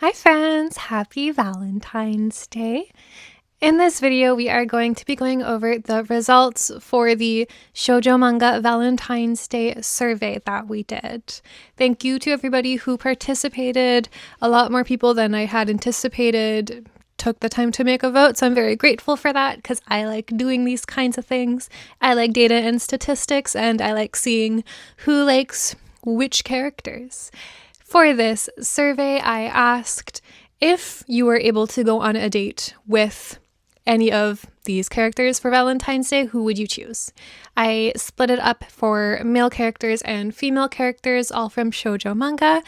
Hi friends, happy Valentine's Day. In this video, we are going to be going over the results for the shoujo manga Valentine's Day survey that we did. Thank you to everybody who participated. A lot more people than I had anticipated took the time to make a vote, so I'm very grateful for that because I like doing these kinds of things. I like data and statistics, and I like seeing who likes which characters. For this survey, I asked if you were able to go on a date with any of these characters for Valentine's Day, who would you choose? I split it up for male characters and female characters, all from shoujo manga,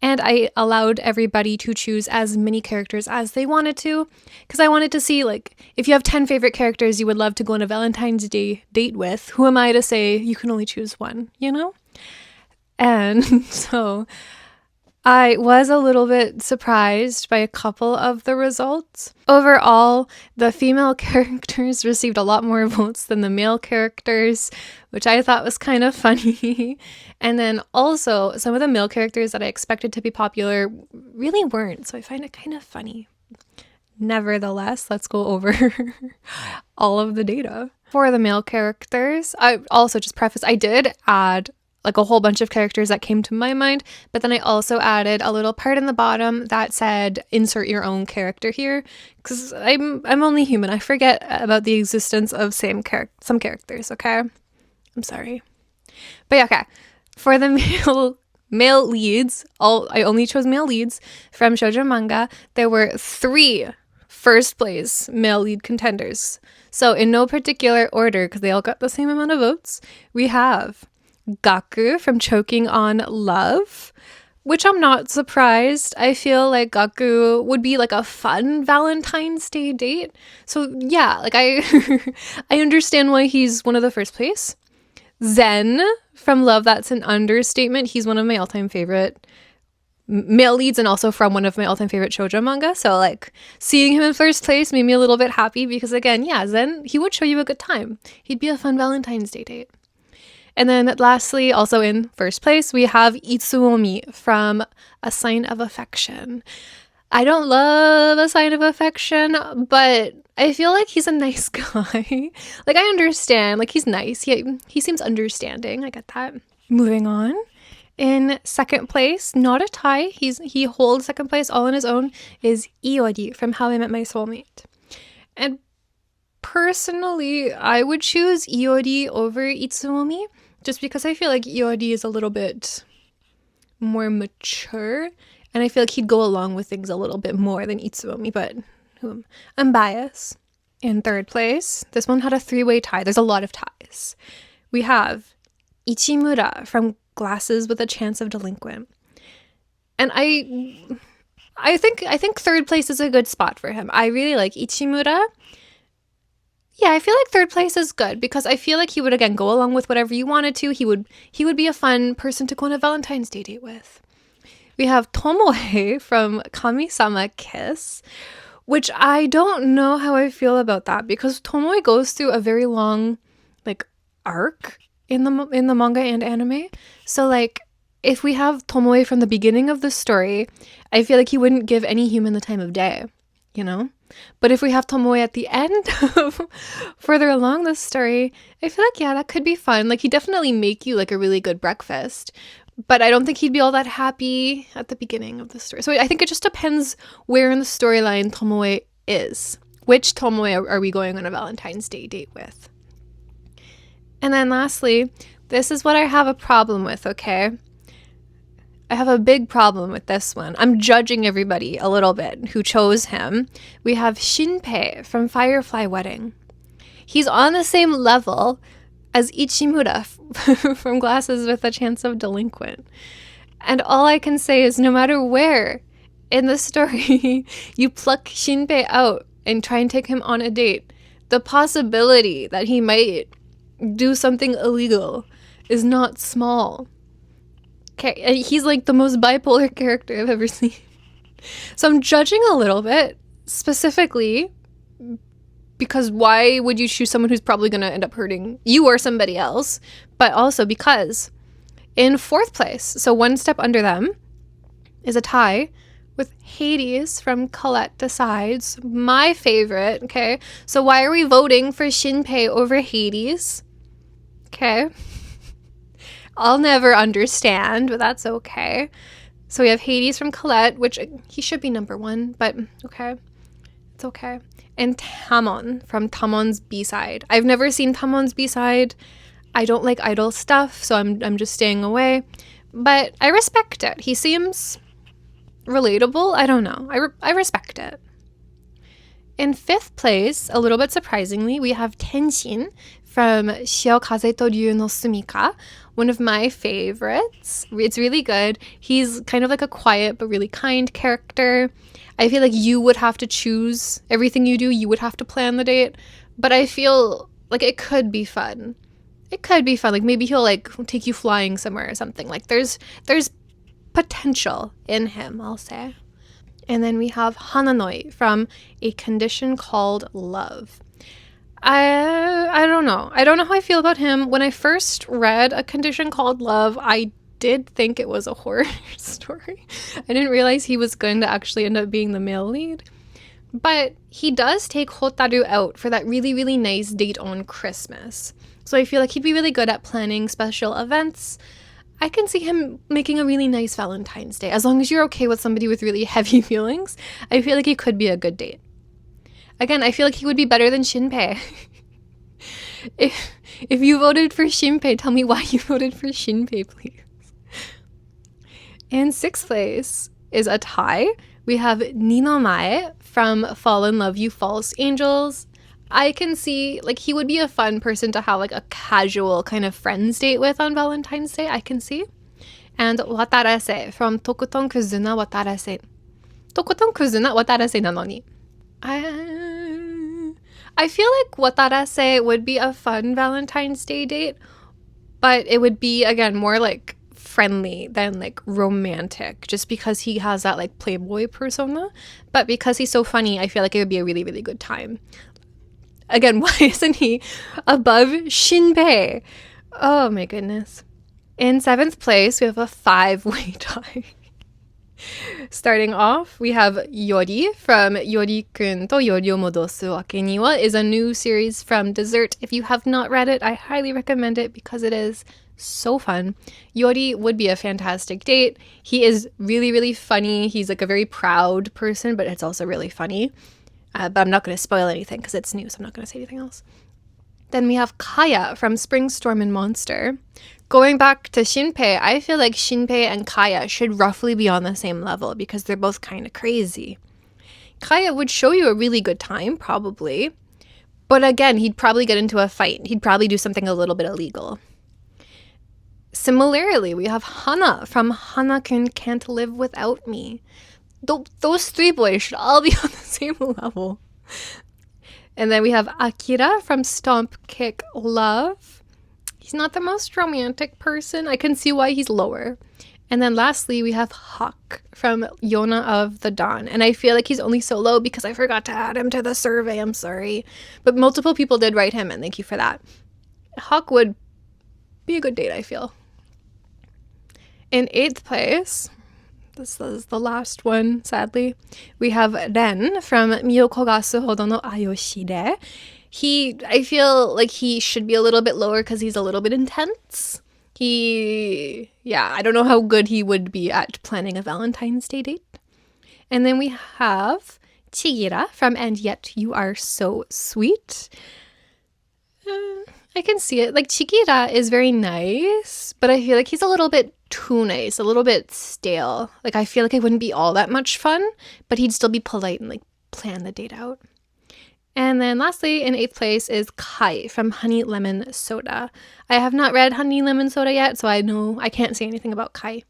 and I allowed everybody to choose as many characters as they wanted to, because I wanted to see, like, if you have 10 favorite characters you would love to go on a Valentine's Day date with, who am I to say you can only choose one, you know? And so I was a little bit surprised by a couple of the results. Overall, the female characters received a lot more votes than the male characters, which I thought was kind of funny. And then also, some of the male characters that I expected to be popular really weren't, so I find it kind of funny. Nevertheless, let's go over all of the data. For the male characters, I also just preface, I did add like a whole bunch of characters that came to my mind, but then I also added a little part in the bottom that said insert your own character here, because I'm only human. I forget about the existence of some characters, okay? I'm sorry. But yeah, okay. For the male leads, I only chose male leads from shoujo manga. There were 3 first place male lead contenders. So in no particular order, because they all got the same amount of votes, we have Gaku from Choking on Love, which I'm not surprised. I feel like Gaku would be like a fun Valentine's Day date. So yeah, like I understand why he's one of the first place. Zen from Love That's an Understatement. He's one of my all-time favorite male leads and also from one of my all-time favorite shoujo manga. So like seeing him in first place made me a little bit happy because again, yeah, Zen, he would show you a good time. He'd be a fun Valentine's Day date. And then lastly, also in first place, we have Itsuomi from A Sign of Affection. I don't love A Sign of Affection, but I feel like he's a nice guy. Like, I understand. Like, he's nice. He seems understanding. I get that. Moving on. In second place, not a tie. He holds second place all on his own, is Iori from How I Met My Soulmate. And personally, I would choose Iori over Itsuomi, just because I feel like Yori is a little bit more mature, and I feel like he'd go along with things a little bit more than Itsuomi, but I'm biased. In third place, this one had a 3-way tie. There's a lot of ties. We have Ichimura from Glasses with a Chance of Delinquent. And I think third place is a good spot for him. I really like Ichimura. Yeah, I feel like third place is good because I feel like he would, again, go along with whatever you wanted to. He would be a fun person to go on a Valentine's Day date with. We have Tomoe from Kami-sama Kiss, which I don't know how I feel about that because Tomoe goes through a very long, like, arc in the manga and anime. So, like, if we have Tomoe from the beginning of the story, I feel like he wouldn't give any human the time of day, you know? But if we have Tomoe at the end, further along the story, I feel like, yeah, that could be fun. Like, he'd definitely make you, like, a really good breakfast. But I don't think he'd be all that happy at the beginning of the story. So I think it just depends where in the storyline Tomoe is. Which Tomoe are we going on a Valentine's Day date with? And then lastly, this is what I have a problem with, okay? I have a big problem with this one. I'm judging everybody a little bit who chose him. We have Shinpei from Firefly Wedding. He's on the same level as Ichimura from Glasses with a Chance of Delinquent. And all I can say is no matter where in the story you pluck Shinpei out and try and take him on a date, the possibility that he might do something illegal is not small. Okay, he's like the most bipolar character I've ever seen. So I'm judging a little bit, specifically because why would you choose someone who's probably going to end up hurting you or somebody else? But also because in fourth place, so one step under them, is a tie with Hades from Colette Decides, my favorite, okay? So why are we voting for Shinpei over Hades? Okay. I'll never understand, but that's okay. So we have Hades from Colette, which he should be number 1, but okay. It's okay. And Tamon from Tamon's B-side. I've never seen Tamon's B-side. I don't like idol stuff, so I'm just staying away. But I respect it. He seems relatable. I don't know. I respect it. In 5th place, a little bit surprisingly, we have Tenshin from Shiokaze to Ryu no Sumika, one of my favorites. It's really good. He's kind of like a quiet but really kind character. I feel like you would have to choose everything you do. You would have to plan the date. But I feel like it could be fun. It could be fun. Like maybe he'll like take you flying somewhere or something. Like there's potential in him, I'll say. And then we have Hananoi from A Condition Called Love. I don't know. I don't know how I feel about him. When I first read A Condition Called Love, I did think it was a horror story. I didn't realize he was going to actually end up being the male lead. But he does take Hotaru out for that really, really nice date on Christmas. So I feel like he'd be really good at planning special events. I can see him making a really nice Valentine's Day. As long as you're okay with somebody with really heavy feelings, I feel like he could be a good date. Again, I feel like he would be better than Shinpei. If you voted for Shinpei, tell me why you voted for Shinpei, please. In 6th place is a tie. We have Ninomae from Fall in Love You False Angels. I can see, like, he would be a fun person to have, like, a casual kind of friends date with on Valentine's Day, I can see. And Watarase from Tokuton Kuzuna Watarase. Tokuton Kuzuna Watarase nanoni. I feel like Watarase would be a fun Valentine's Day date, but it would be, again, more, like, friendly than, like, romantic, just because he has that, like, playboy persona. But because he's so funny, I feel like it would be a really, really good time. Again, why isn't he above Shinpei? Oh my goodness. In 7th place, we have a 5-way tie. Starting off, we have Yori from Yori-kun to Yori o Modosu Wake ni wa is a new series from Dessert. If you have not read it, I highly recommend it because it is so fun. Yori would be a fantastic date. He is really, really funny. He's like a very proud person, but it's also really funny. But I'm not going to spoil anything because it's new, so I'm not going to say anything else. Then we have Kaya from Spring Storm and Monster. Going back to Shinpei, I feel like Shinpei and Kaya should roughly be on the same level because they're both kind of crazy. Kaya would show you a really good time, probably. But again, he'd probably get into a fight. He'd probably do something a little bit illegal. Similarly, we have Hana from Hana-kun Can't Live Without Me. Those 3 boys should all be on the same level. And then we have Akira from Stomp Kick Love. He's not the most romantic person. I can see why he's lower. And then lastly, we have Hawk from Yona of the Dawn. And I feel like he's only so low because I forgot to add him to the survey. I'm sorry. But multiple people did write him, and thank you for that. Hawk would be a good date, I feel. In 8th place, this is the last one, sadly, we have Ren from Miyoko ga Suhodo no Ayoshide. I feel like he should be a little bit lower because he's a little bit intense. I don't know how good he would be at planning a Valentine's Day date. And then we have Chigira from And Yet You Are So Sweet. I can see it. Like, Chigira is very nice, but I feel like he's a little bit too nice, a little bit stale. Like, I feel like it wouldn't be all that much fun, but he'd still be polite and, like, plan the date out. And then lastly, in 8th place is Kai from Honey Lemon Soda. I have not read Honey Lemon Soda yet, so I can't say anything about Kai.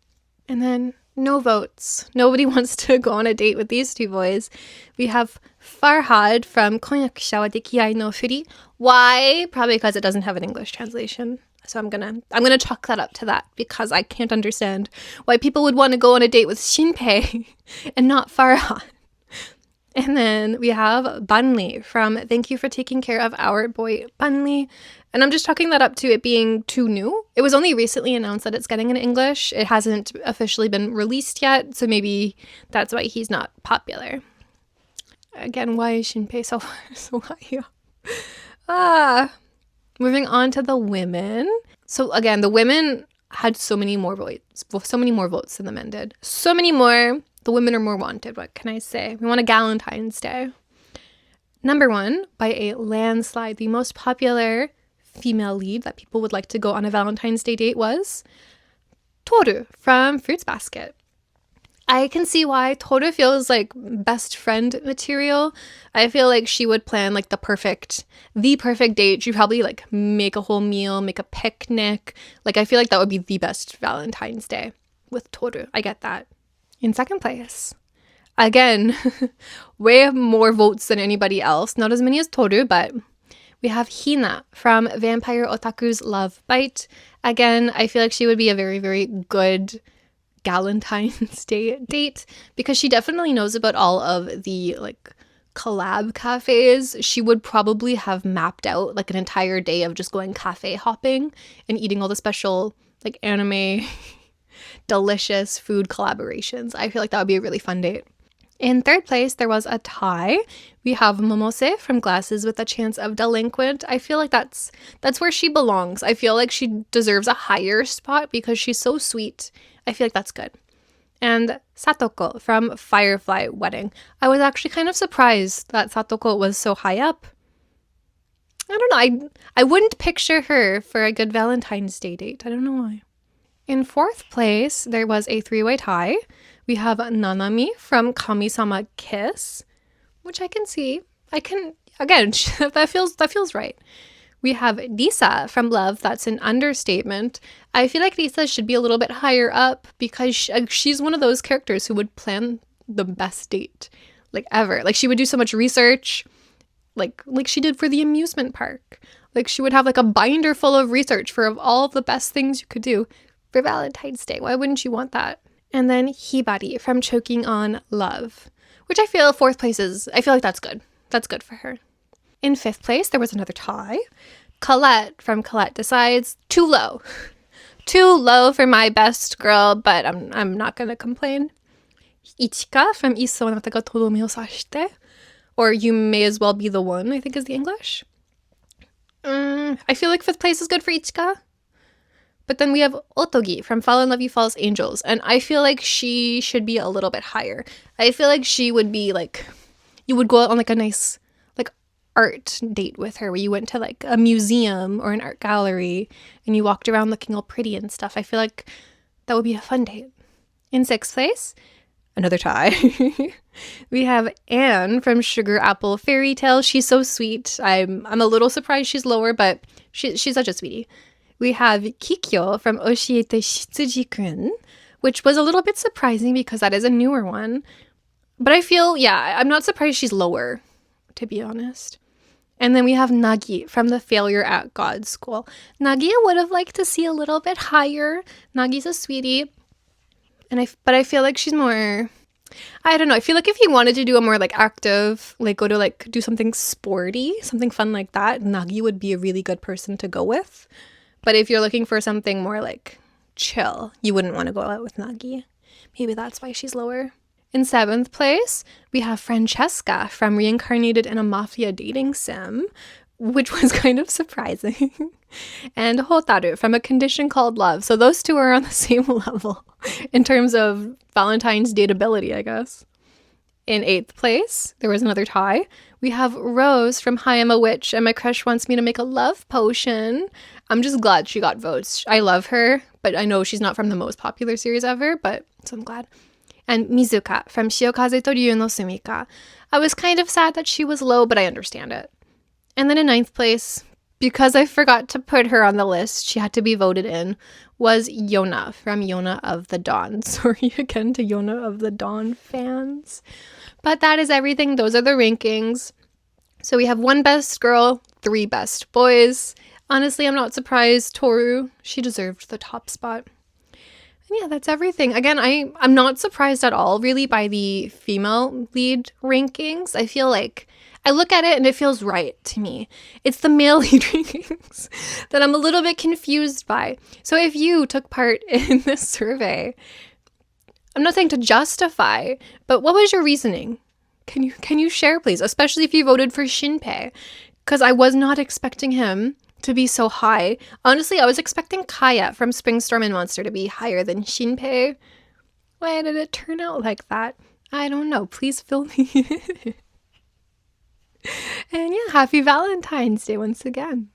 And then no votes. Nobody wants to go on a date with these 2 boys. We have Farhad from Konyakusha wa Dekiai no Furi. Why? Probably because it doesn't have an English translation. So I'm gonna chalk that up to that because I can't understand why people would want to go on a date with Shinpei and not Farhad. And then we have Bunli from Thank You for Taking Care of Our Boy Bunli. And I'm just chalking that up to it being too new. It was only recently announced that it's getting in English. It hasn't officially been released yet, so maybe that's why he's not popular. Again, why is Shinpei so high? Moving on to the women. So again, the women had so many more votes than the men did. So many more. The women are more wanted. What can I say? We want a Galentine's Day. Number 1, by a landslide, the most popular female lead that people would like to go on a Valentine's Day date was Tohru from Fruits Basket. I can see why. Tohru feels like best friend material. I feel like she would plan like the perfect date. She'd probably like make a whole meal, make a picnic. Like I feel like that would be the best Valentine's Day with Tohru. I get that. In second place, again, way more votes than anybody else. Not as many as Tohru, but we have Hina from Vampire Otaku's Love Bite. Again, I feel like she would be a very, very good Galentine's Day date because she definitely knows about all of the like collab cafes. She would probably have mapped out like an entire day of just going cafe hopping and eating all the special like anime delicious food collaborations. I feel like that would be a really fun date. In third place, there was a tie. We have Momose from Glasses with a Chance of Delinquent. I feel like that's where she belongs. I feel like she deserves a higher spot because she's so sweet. I feel like that's good. And Satoko from Firefly Wedding. I was actually kind of surprised that Satoko was so high up. I don't know. I wouldn't picture her for a good Valentine's Day date. I don't know why. In fourth place, there was a 3-way tie. We have Nanami from Kami-sama Kiss, which I can see. Again, that feels right. We have Risa from Love. That's an understatement. I feel like Risa should be a little bit higher up because she's one of those characters who would plan the best date, like ever. Like she would do so much research, like she did for the amusement park. Like she would have like a binder full of research for all of the best things you could do for Valentine's Day. Why wouldn't you want that? And then Hibari from Choking on Love, which I feel fourth place I feel like that's good. That's good for her. In fifth place, there was another tie. Colette from Colette Decides, too low. Too low for my best girl, but I'm not going to complain. Ichika from Isso Anata ga Todome o Sashite, or You May As Well Be the One, I think is the English. I feel like fifth place is good for Ichika. But then we have Otogi from Fall in Love You False Angels. And I feel like she should be a little bit higher. I feel like she would be like, you would go out on like a nice like art date with her where you went to like a museum or an art gallery and you walked around looking all pretty and stuff. I feel like that would be a fun date. In sixth place, another tie. We have Anne from Sugar Apple Fairy Tale. She's so sweet. I'm a little surprised she's lower, but she's such a sweetie. We have Kikyo from Oshiete Shitsuji-kun, which was a little bit surprising because that is a newer one. But I feel, I'm not surprised she's lower, to be honest. And then we have Nagi from The Failure at God School. Nagi I would have liked to see a little bit higher. Nagi's a sweetie. But I feel like she's more, I don't know. I feel like if you wanted to do a more like active, like go to like do something sporty, something fun like that, Nagi would be a really good person to go with. But if you're looking for something more like chill, you wouldn't want to go out with Nagi. Maybe that's why she's lower. In seventh place, we have Francesca from Reincarnated in a Mafia Dating Sim, which was kind of surprising. And Hotaru from A Condition Called Love. So those two are on the same level in terms of Valentine's dateability, I guess. In eighth place, there was another tie. We have Rose from Hi, I'm a Witch, and my crush wants me to make a love potion. I'm just glad she got votes. I love her, but I know she's not from the most popular series ever, so I'm glad. And Mizuka from Shiokaze to Ryu no Sumika. I was kind of sad that she was low, but I understand it. And then in ninth place, because I forgot to put her on the list, she had to be voted in, was Yona from Yona of the Dawn. Sorry again to Yona of the Dawn fans. But that is everything. Those are the rankings. So we have 1 best girl, 3 best boys. Honestly, I'm not surprised. Tohru, she deserved the top spot. And yeah, that's everything. Again, I'm not surprised at all, really, by the female lead rankings. I feel like I look at it and it feels right to me. It's the male lead rankings that I'm a little bit confused by. So if you took part in this survey, I'm not saying to justify, but what was your reasoning? Can you share, please? Especially if you voted for Shinpei, because I was not expecting him to be so high. Honestly, I was expecting Kaya from Spring Storm and Monster to be higher than Shinpei. Why did it turn out like that? I don't know. Please fill me in. And yeah, happy Valentine's Day once again.